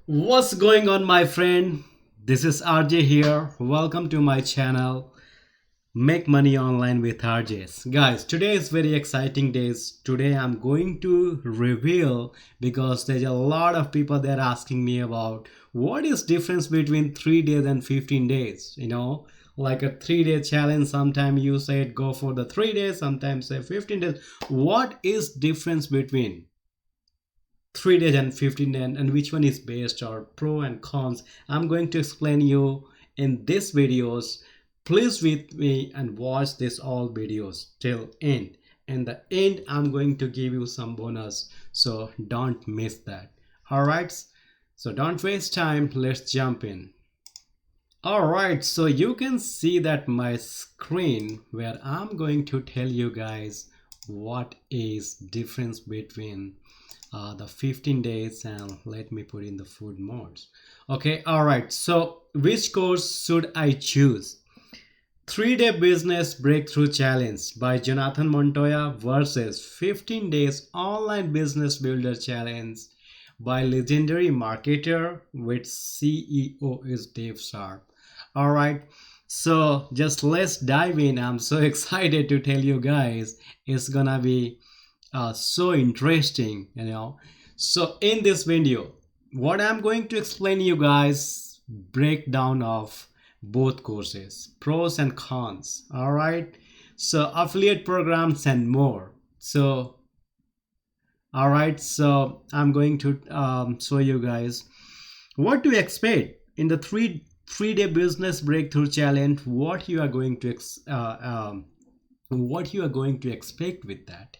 What's going on, my friend? This is RJ here. Welcome to my channel, Make Money Online with RJs. Guys, today is very exciting days. Today I'm going to reveal because there's a lot of people that are asking me about what is difference between 3 days and 15 days, like a 3-day challenge. Sometimes you say go for the 3 days, sometimes say 15 days. What is difference between 3 days and 15 days, and which one is best, or pro and cons? I'm going to explain you in this videos. Please with me and watch this all videos till end. In the end I'm going to give you some bonus, so don't miss that. All right, so don't waste time, let's jump in. All right, so you can see that my screen where I'm going to tell you guys what is difference between the 15 days, and let me put in the food modes. Okay, all right, so which course should I choose? 3-day business breakthrough challenge by Jonathan Montoya versus 15 days online business builder challenge by legendary marketer with CEO is Dave Sharp. All right, so just let's dive in. I'm so excited to tell you guys. It's gonna be so interesting. So in this video, what I'm going to explain you guys, breakdown of both courses, pros and cons. All right, so affiliate programs and more. So all right, so I'm going to show you guys what to expect in the three-day business breakthrough challenge. What you are going to what you are going to expect with that.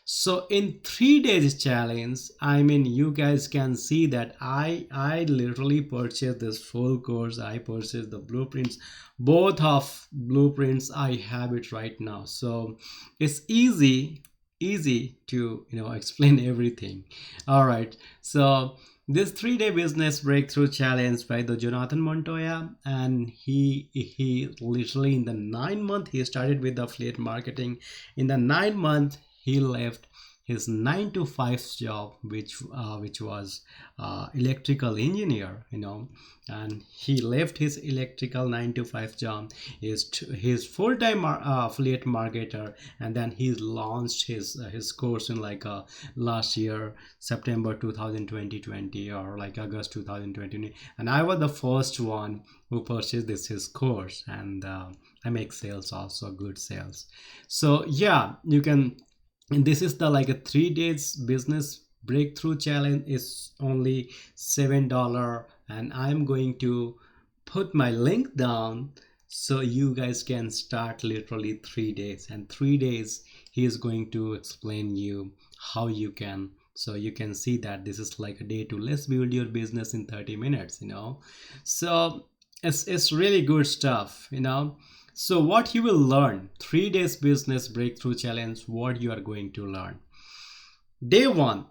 So in 3 days challenge, I mean, you guys can see that I literally purchased this full course. I purchased the blueprints, both of blueprints. I have it right now, so it's easy to explain everything. All right, so this 3-day business breakthrough challenge by the Jonathan Montoya, and he literally in the 9 month he started with the affiliate marketing. In the 9 month he left his 9 to 5 job, which was electrical engineer. And he left his electrical 9 to 5 job, his full-time affiliate marketer, and then he launched his course in like last year, September 2020, or like August 2020. And I was the first one who purchased his course, and I make sales also, good sales. So yeah, you can. And this is the like a 3 days business breakthrough challenge is only $7, and I'm going to put my link down so you guys can start literally 3 days. And 3 days he is going to explain you how you can, so you can see that this is like a day to let's build your business in 30 minutes. So it's really good stuff. So what you will learn, 3 days business breakthrough challenge, what you are going to learn. Day one,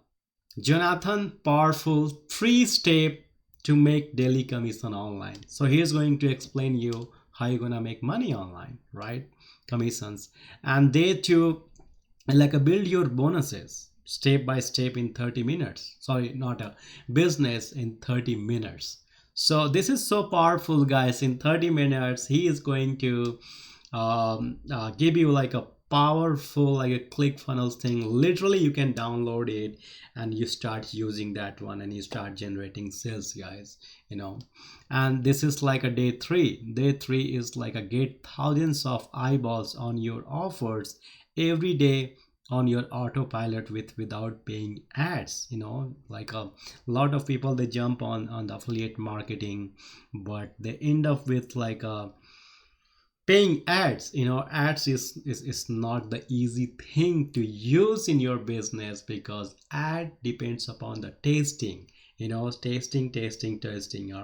Jonathan powerful 3 step to make daily commission online. So he is going to explain you how you're gonna make money online, right? Commissions. And day two, like a build your bonuses step by step in 30 minutes. Sorry, not a business in 30 minutes. So this is so powerful, guys. In 30 minutes he is going to give you like a powerful, like a click funnels thing. Literally you can download it and you start using that one, and you start generating sales, guys. And this is like a day three is like a get thousands of eyeballs on your offers every day on your autopilot without paying ads. Like a lot of people, they jump on the affiliate marketing, but they end up with like a paying ads is not the easy thing to use in your business, because ad depends upon the testing. All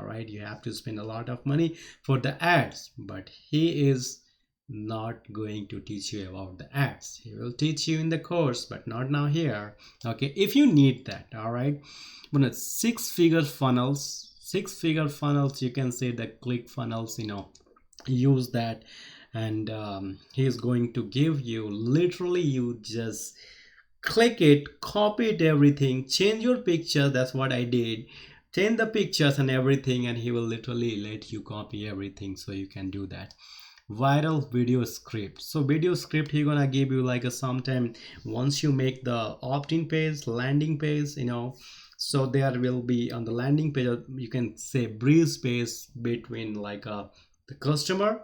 right, you have to spend a lot of money for the ads, but he is not going to teach you about the ads. He will teach you in the course, but not now here. Okay, if you need that. All right, but six figure funnels, you can say the click funnels, use that. And he is going to give you, literally you just click it, copy it, everything, change your picture. That's what I did. change the pictures and everything, and he will literally let you copy everything, so you can do that. Viral video script. So video script, he gonna give you like a sometime once you make the opt-in page, landing page, so there will be on the landing page, you can say brief space between like the customer.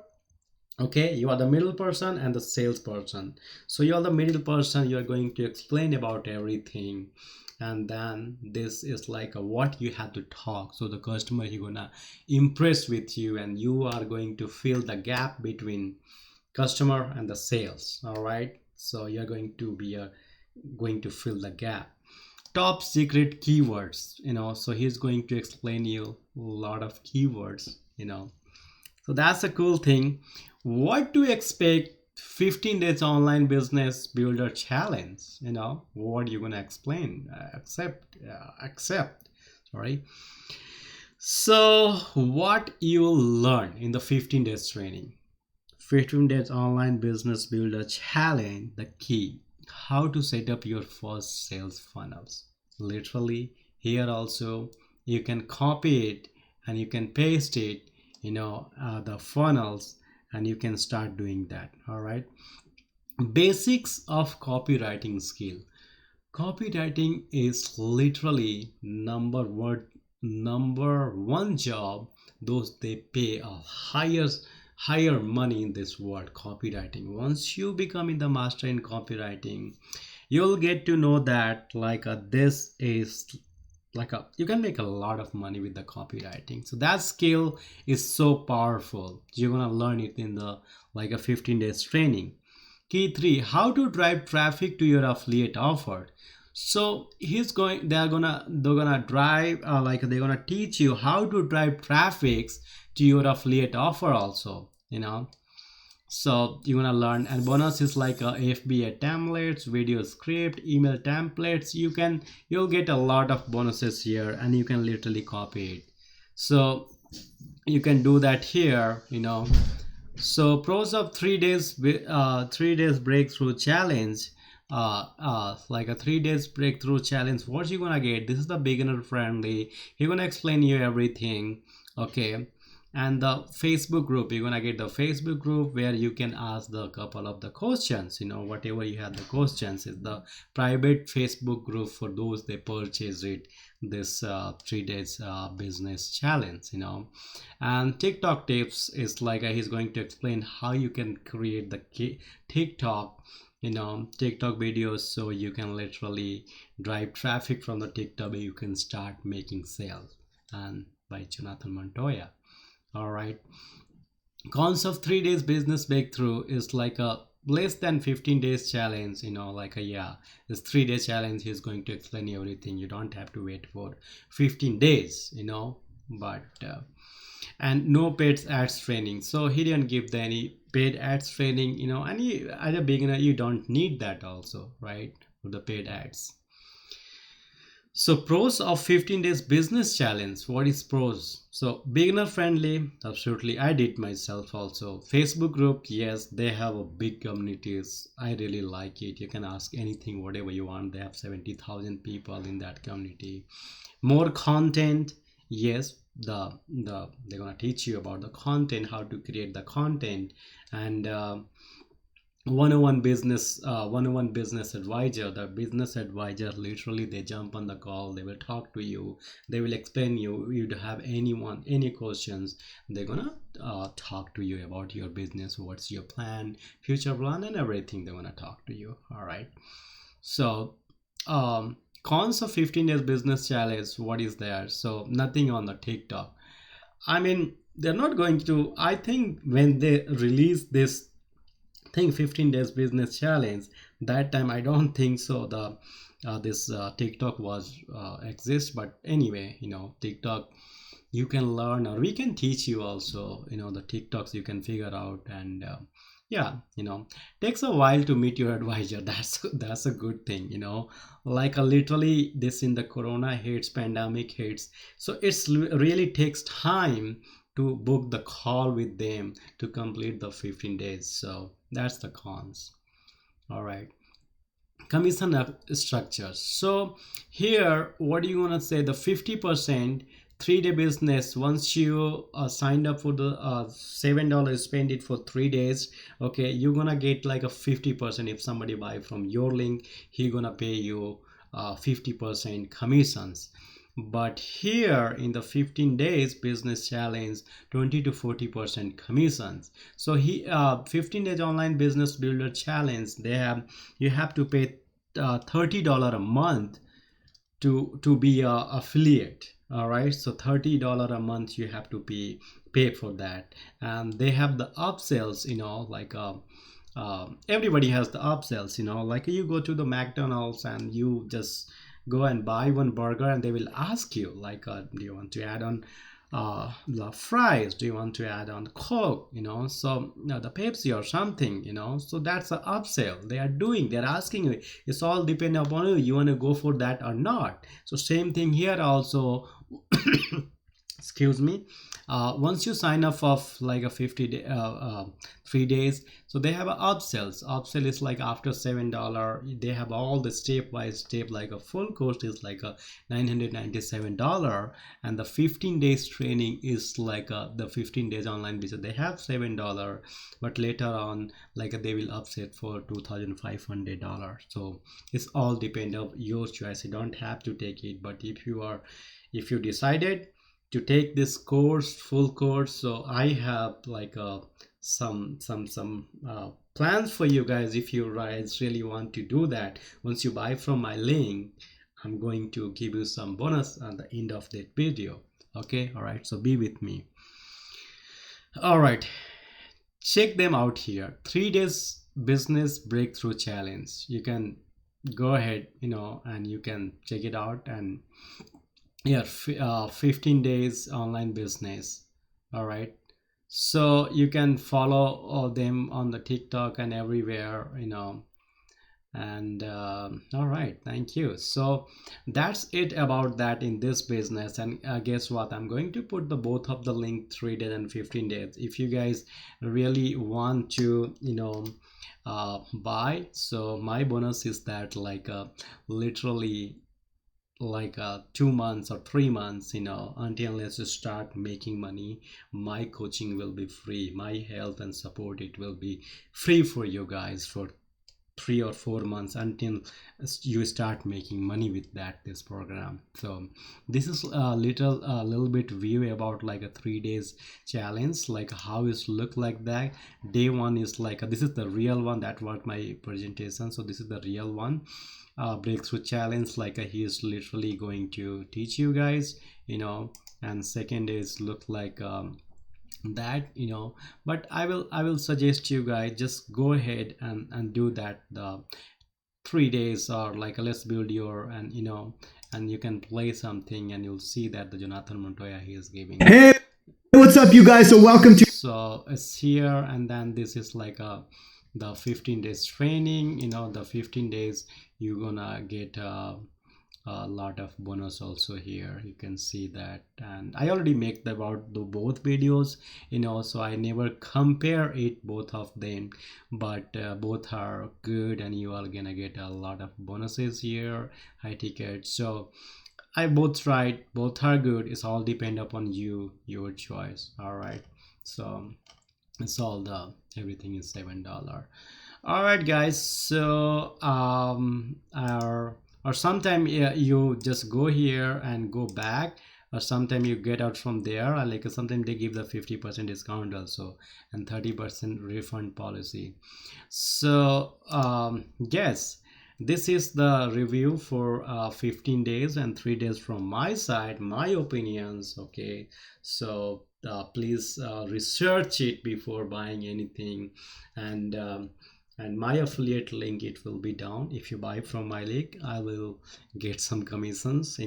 Okay, you are the middle person and the salesperson. So you are the middle person, you are going to explain about everything, and then this is like a what you have to talk, so the customer he gonna impress with you, and you are going to fill the gap between customer and the sales. All right, so you're going to fill the gap. Top secret keywords, so he's going to explain you a lot of keywords. So that's a cool thing. What to expect 15 days online business builder challenge? What you gonna explain? Accept. Sorry. So what you'll learn in the 15 days training? 15 days online business builder challenge. The key: how to set up your first sales funnels. Literally, here also you can copy it and you can paste it, the funnels, and you can start doing that. All right. Basics of copywriting skill. Copywriting is literally number one job. Those they pay a higher money in this world. Copywriting, once you become in the master in copywriting, you'll get to know that like this is like you can make a lot of money with the copywriting. So that skill is so powerful. You're gonna learn it in the like a 15 days training. Key 3: how to drive traffic to your affiliate offer. So they're gonna drive like they're gonna teach you how to drive traffics to your affiliate offer also. So you're gonna learn, and bonus is like FBA templates, video script, email templates. You'll get a lot of bonuses here, and you can literally copy it. So you can do that here. So pros of 3 days breakthrough challenge. Like a 3 days breakthrough challenge. What you gonna get? This is the beginner friendly. He gonna explain you everything. Okay. And the Facebook group, you're gonna get the Facebook group where you can ask the couple of the questions, whatever you have the questions. Is the private Facebook group for those they purchase it, this 3 days business challenge. And TikTok tips is like he's going to explain how you can create the TikTok TikTok videos, so you can literally drive traffic from the TikTok. You can start making sales. And by Jonathan Montoya. All right. Cons of 3 days business breakthrough is like a less than 15 days challenge. This 3 days challenge, he's going to explain everything. You don't have to wait for 15 days. But and no paid ads training. So he didn't give any paid ads training. And as a beginner, you don't need that also, right? For the paid ads. So pros of 15 days business challenge. What is pros? So beginner friendly, absolutely. I did myself also. Facebook group, yes, they have a big communities. I really like it. You can ask anything, whatever you want. They have 70,000 people in that community. More content, yes. They're gonna teach you about the content, how to create the content, and 101 business advisor. The business advisor, literally they jump on the call, they will talk to you, they will explain you to have any questions, they're gonna talk to you about your business, what's your plan, future plan, and everything. They're gonna talk to you. All right. So cons of 15 days business challenge, what is there? So nothing on the TikTok. I mean, they're not going to, I think when they release this thing 15 days business challenge, that time I don't think so the this TikTok was exist. But anyway, TikTok, you can learn, or we can teach you also, the TikToks you can figure out. And yeah, takes a while to meet your advisor. That's a good thing. Like literally this in the corona hits, pandemic hits, so it's really takes time to book the call with them to complete the 15 days. So that's the cons. All right. Commission structures. So here, what do you want to say? The 50% 3-day business. Once you signed up for the $7, spend it for 3 days, okay, you're gonna get like a 50%. If somebody buy from your link, he gonna pay you 50% commissions. But here in the 15 days business challenge, 20 to 40% commissions. So 15 days online business builder challenge, they have, you have to pay $30 a month to be a affiliate. All right, so $30 a month you have to pay for that. And they have the upsells, like everybody has the upsells, like you go to the McDonald's and you just go and buy one burger, and they will ask you like, do you want to add on the fries, do you want to add on Coke, so the Pepsi or something, so that's an upsell they are doing. They're asking you, it's all depend upon you, you want to go for that or not. So same thing here also. Excuse me. Once you sign up of like a 50 day 3 days, so they have a upsell is like after $7, they have all the step by step. Like a full course is like a $997, and the 15 days training is like the 15 days online business, they have $7, but later on like they will upsell for $2,500. So it's all depend of your choice. You don't have to take it, but if you decided to take this course, full course, so I have like some plans for you guys. If you guys really want to do that, once you buy from my link, I'm going to give you some bonus at the end of that video. Okay, all right, so be with me. All right, check them out here. 3 days business breakthrough challenge. You can go ahead, and you can check it out. And yeah, 15 days online business. All right, so you can follow them on the TikTok and everywhere, and all right, thank you. So that's it about that in this business. And guess what, I'm going to put the both of the link, 3 days and 15 days, if you guys really want to buy. So my bonus is that like literally like 2 months or 3 months, until unless you start making money, my coaching will be free, my help and support, it will be free for you guys for 3 or 4 months, until you start making money with this program. So this is a little bit view about like a 3 days challenge, like how it look like that. Day one is like this is the real one, that was my presentation, so this is the real one. Breakthrough challenge, like he is literally going to teach you guys, and second is look like that, but I will suggest you guys just go ahead and do that the 3 days, or like let's build your, and you can play something and you'll see that the Jonathan Montoya he is giving. Hey, what's up you guys? So welcome to, so it's here, and then this is like the 15 days training, the 15 days you're gonna get a lot of bonus also here, you can see that. And I already make about the both videos, so I never compare it both of them, but both are good, and you are gonna get a lot of bonuses here, high tickets. So I both tried, both are good, it's all depend upon you, your choice. All right, so it's all the everything is $7. All right guys, so or sometime you just go here and go back, or sometime you get out from there, or like sometimes they give the 50% discount also, and 30% refund policy. So yes, this is the review for 15 days and 3 days from my side, my opinions. Okay, so please research it before buying anything. And my affiliate link, it will be down. If you buy from my link, I will get some commissions,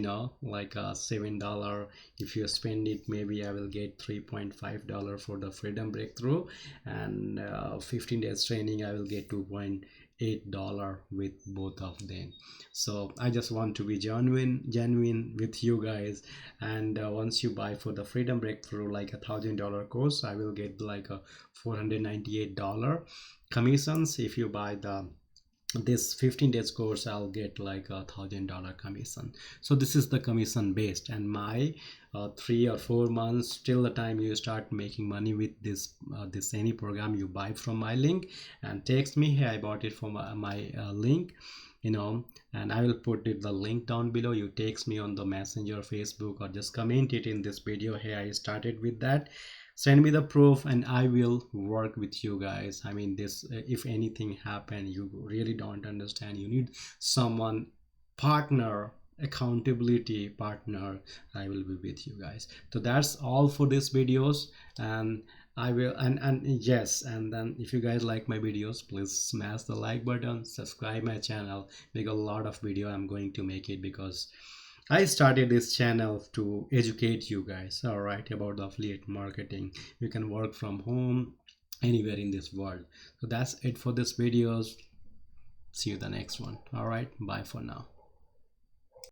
like $7. If you spend it, maybe I will get $3.5 for the freedom breakthrough, and 15 days training I will get $2.8 with both of them. So I just want to be genuine with you guys. And once you buy for the freedom breakthrough, like $1,000 course, I will get like a $498 commissions. If you buy the this 15 days course, I'll get like $1,000 commission. So this is the commission based, and my 3 or 4 months till the time you start making money with this any program you buy from my link and text me, hey, I bought it from my link, and I will put the link down below. You text me on the messenger, Facebook, or just comment it in this video, hey, I started with that. Send me the proof and I will work with you guys. I mean, this if anything happen, you really don't understand, you need someone, partner, accountability partner, I will be with you guys. So that's all for this videos, and I will, and yes, and then if you guys like my videos, please smash the like button, subscribe my channel, make a lot of video I'm going to make it, because I started this channel to educate you guys, all right, about the affiliate marketing. You can work from home anywhere in this world. So that's it for this videos. See you the next one. All right, bye for now.